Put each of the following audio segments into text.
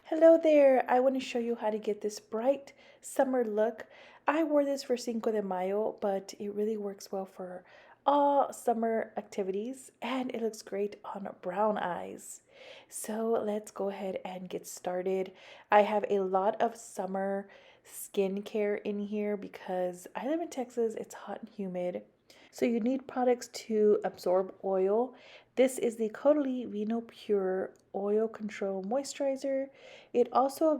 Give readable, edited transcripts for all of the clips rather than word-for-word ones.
Hello there, I want to show you how to get this bright summer look. I wore this for Cinco de Mayo, but it really works well for all summer activities and it looks great on brown eyes. So let's go ahead and get started. I have a lot of summer skincare in here because I live in Texas, it's hot and humid. So you need products to absorb oil. This is the Caudalie Vino Pure Oil Control Moisturizer. It also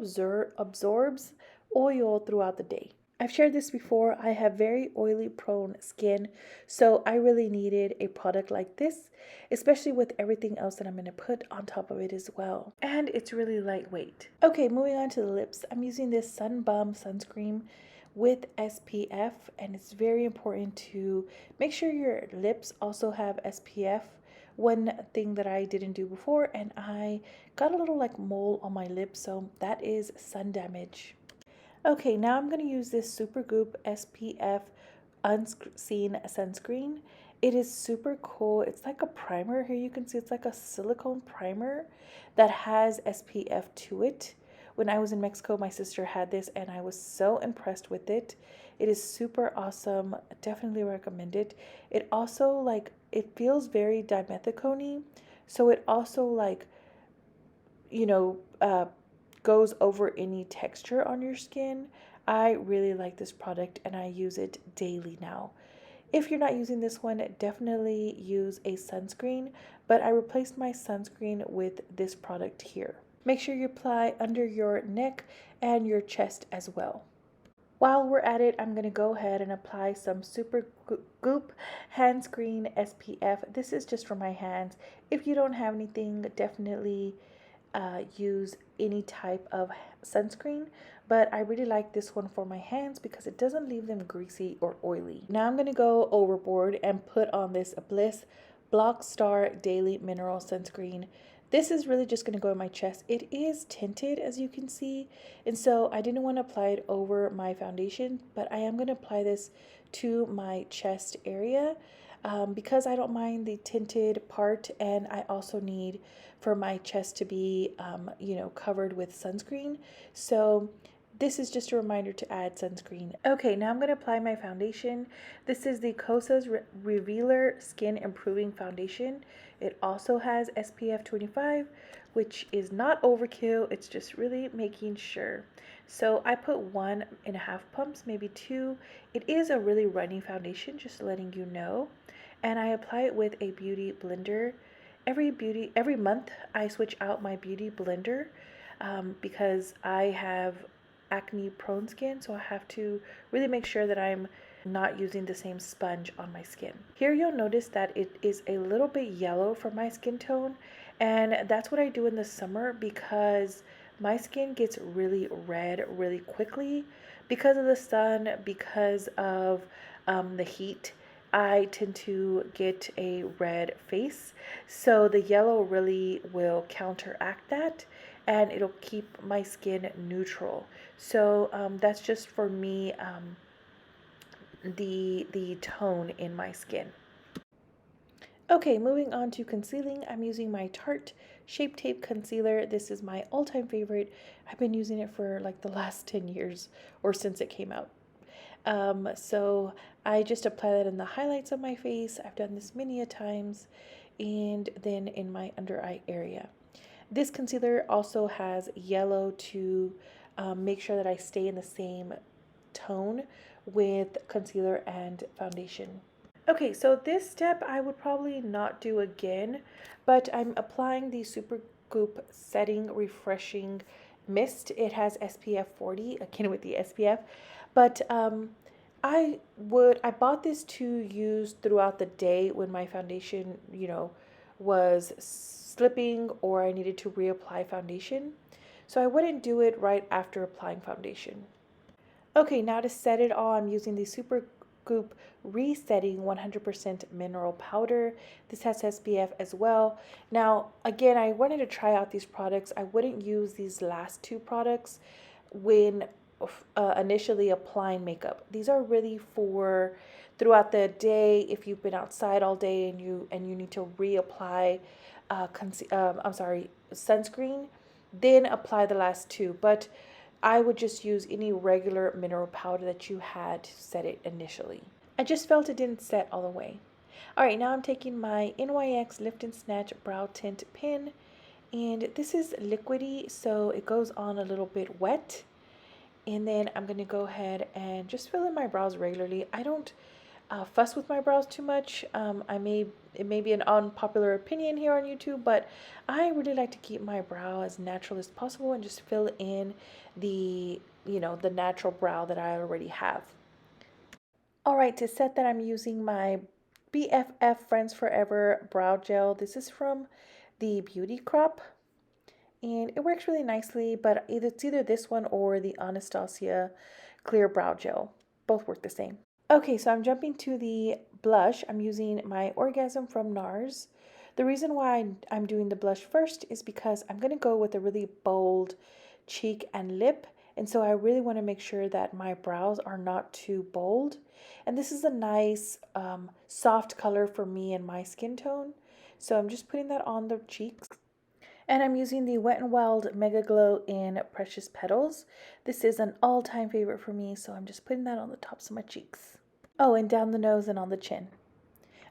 absorbs oil throughout the day. I've shared this before. I have very oily prone skin, so I really needed a product like this, especially with everything else that I'm going to put on top of it as well. And it's really lightweight. Okay, moving on to the lips. I'm using this Sun Bum sunscreen with SPF, and it's very important to make sure your lips also have SPF. One thing that I didn't do before, and I got a little like mole on my lips, so that is sun damage. Okay, now I'm going to use this Supergoop SPF Unseen Sunscreen. It is super cool. It's like a primer. Here you can see it's like a silicone primer that has SPF to it. When I was in Mexico, my sister had this and I was so impressed with it. It is super awesome. Definitely recommend it. It also it feels very dimethicone, so it also you know, goes over any texture on your skin. I really like this product and I use it daily now. If you're not using this one, definitely use a sunscreen, but I replaced my sunscreen with this product here. Make sure you apply under your neck and your chest as well. While we're at it, I'm going to go ahead and apply some Super Goop Hand Screen SPF. This is just for my hands. If you don't have anything, definitely use any type of sunscreen, but I really like this one for my hands because it doesn't leave them greasy or oily. Now I'm going to go overboard and put on this Bliss Block Star Daily Mineral Sunscreen. This is really just going to go in my chest. It is tinted, as you can see, and so I didn't want to apply it over my foundation, but I am going to apply this to my chest area because I don't mind the tinted part, and I also need for my chest to be, covered with sunscreen. So this is just a reminder to add sunscreen. Okay, now I'm going to apply my foundation. This is the Kosas Revealer Skin Improving Foundation. It also has SPF 25, which is not overkill. It's just really making sure. So I put 1.5 pumps, maybe 2. It is a really runny foundation, just letting you know. And I apply it with a beauty blender. Every month I switch out my beauty blender because I have acne prone skin, so I have to really make sure that I'm not using the same sponge on my skin. Here you'll notice that it is a little bit yellow for my skin tone, and that's what I do in the summer because my skin gets really red really quickly because of the sun, because of the heat. I tend to get a red face, so the yellow really will counteract that and it'll keep my skin neutral. So that's just for me, the tone in my skin. Okay, moving on to concealing, I'm using my Tarte Shape Tape Concealer. This is my all-time favorite. I've been using it for like the last 10 years or since it came out. So I just apply that in the highlights of my face. I've done this many a times, and then in my under eye area. This concealer also has yellow to make sure that I stay in the same tone with concealer and foundation. Okay, so this step I would probably not do again, but I'm applying the Super Goop Setting Refreshing Mist. It has SPF 40, again with the SPF, but I bought this to use throughout the day when my foundation, was slipping or I needed to reapply foundation. So I wouldn't do it right after applying foundation. Okay, now to set it all, I'm using the Super Goop Resetting 100% Mineral Powder. This has SPF as well. Now, again, I wanted to try out these products. I wouldn't use these last two products when initially applying makeup. These are really for throughout the day if you've been outside all day and you need to reapply sunscreen. then apply the last two. But I would just use any regular mineral powder that you had to set it initially. I just felt it didn't set all the way. All right, now I'm taking my NYX Lift and Snatch Brow Tint Pen, and this is liquidy, so it goes on a little bit wet. And then I'm going to go ahead and just fill in my brows regularly. I don't fuss with my brows too much. It may be an unpopular opinion here on YouTube, but I really like to keep my brow as natural as possible and just fill in the, the natural brow that I already have. All right, to set that, I'm using my BFF Friends Forever Brow Gel. This is from the Beauty Crop, and it works really nicely, but it's either this one or the Anastasia Clear Brow Gel. Both work the same. Okay, so I'm jumping to the blush. I'm using my Orgasm from NARS. The reason why I'm doing the blush first is because I'm going to go with a really bold cheek and lip. And so I really want to make sure that my brows are not too bold. And this is a nice soft color for me and my skin tone. So I'm just putting that on the cheeks. And I'm using the Wet n Wild Mega Glow in Precious Petals. This is an all-time favorite for me, so I'm just putting that on the tops of my cheeks. Oh, and down the nose and on the chin.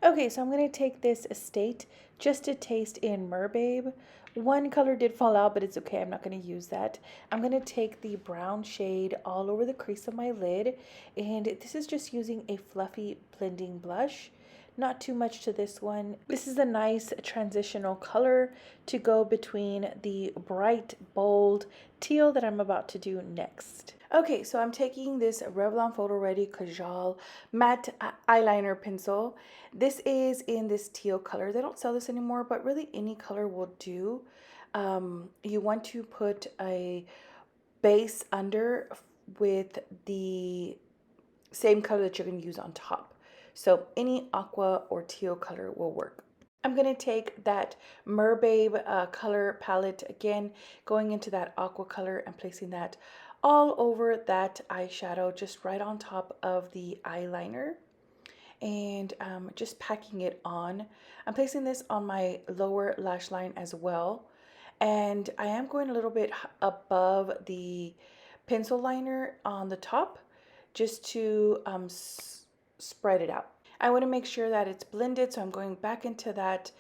Okay, so I'm going to take this Estate Just a Taste in Merbabe. One color did fall out, but it's okay. I'm not going to use that. I'm going to take the brown shade all over the crease of my lid, and this is just using a fluffy blending blush. Not too much to this one. This is a nice transitional color to go between the bright, bold teal that I'm about to do next. Okay, so I'm taking this Revlon Photo Ready Kajal matte eyeliner pencil. This is in this teal color. They don't sell this anymore, but really any color will do. You want to put a base under with the same color that you're going to use on top. So any aqua or teal color will work. I'm going to take that Merbabe color palette again, going into that aqua color and placing that all over that eyeshadow, just right on top of the eyeliner, and just packing it on. I'm placing this on my lower lash line as well, and I am going a little bit above the pencil liner on the top just to spread it out. I want to make sure that it's blended, so I'm going back into that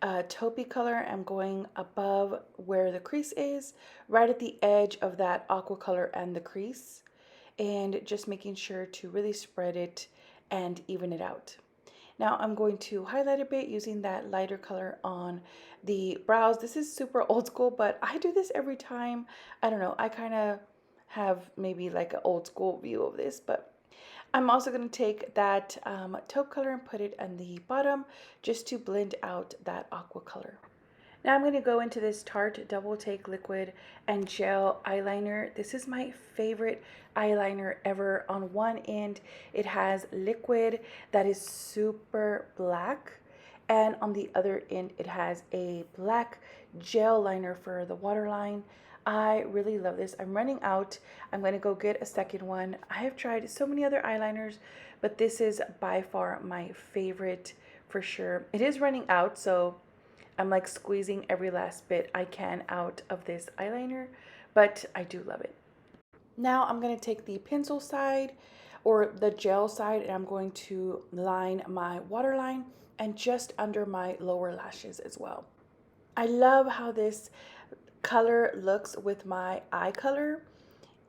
taupey color. I'm going above where the crease is, right at the edge of that aqua color and the crease, and just making sure to really spread it and even it out. Now I'm going to highlight a bit using that lighter color on the brows. This is super old school, but I do this every time. I don't know, I kind of have maybe like an old school view of this, but I'm also going to take that taupe color and put it on the bottom just to blend out that aqua color. Now I'm going to go into this Tarte Double Take Liquid and Gel eyeliner. This is my favorite eyeliner ever. On one end, it has liquid that is super black, and on the other end, it has a black gel liner for the waterline. I really love this. I'm running out. I'm going to go get a second one. I have tried so many other eyeliners, but this is by far my favorite for sure. It is running out, so I'm like squeezing every last bit I can out of this eyeliner, but I do love it. Now I'm going to take the pencil side or the gel side, and I'm going to line my waterline and just under my lower lashes as well. I love how this color looks with my eye color.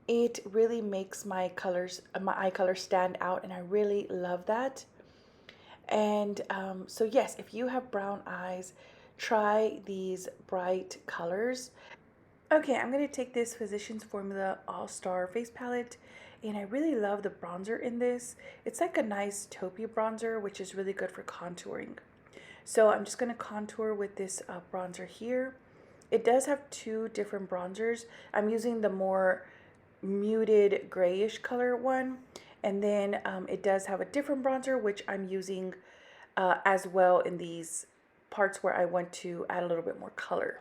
It really makes my eye color stand out, and I really love that. And so yes, if you have brown eyes, try these bright colors. Okay, I'm going to take this Physicians Formula All-Star Face Palette, and I really love the bronzer in this. It's like a nice taupey bronzer, which is really good for contouring. So I'm just going to contour with this bronzer here. It does have two different bronzers. I'm using the more muted grayish color one, and then it does have a different bronzer, which I'm using as well in these parts where I want to add a little bit more color.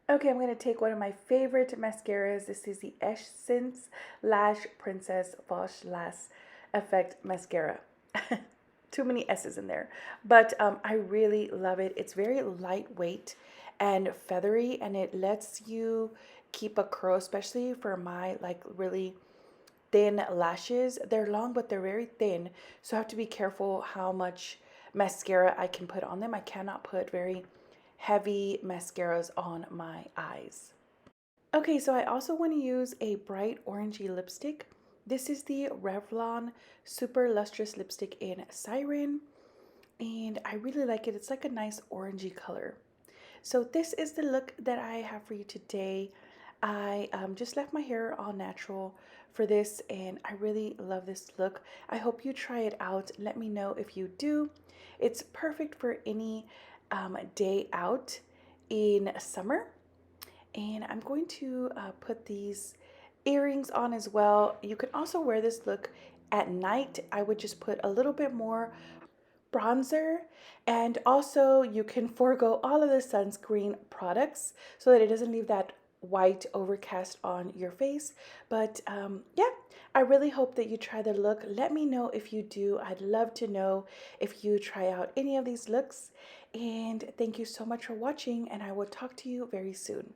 Okay, I'm going to take one of my favorite mascaras. This is the Essence Lash Princess Wash Lash Effect Mascara. Too many S's in there, but I really love it. It's very lightweight, and feathery, and it lets you keep a curl, especially for my like really thin lashes. They're long, but they're very thin, so I have to be careful how much mascara I can put on them. I cannot put very heavy mascaras on my eyes. Okay, so I also want to use a bright orangey lipstick. This is the Revlon Super Lustrous Lipstick in Siren, and I really like it. It's like a nice orangey color. So this is the look that I have for you today. I just left my hair all natural for this, and I really love this look. I hope you try it out. Let me know if you do. It's perfect for any day out in summer. And I'm going to put these earrings on as well. You can also wear this look at night. I would just put a little bit more bronzer, and also you can forego all of the sunscreen products so that it doesn't leave that white overcast on your face. But yeah, I really hope that you try the look. Let me know if you do. I'd love to know if you try out any of these looks. And thank you so much for watching, and I will talk to you very soon.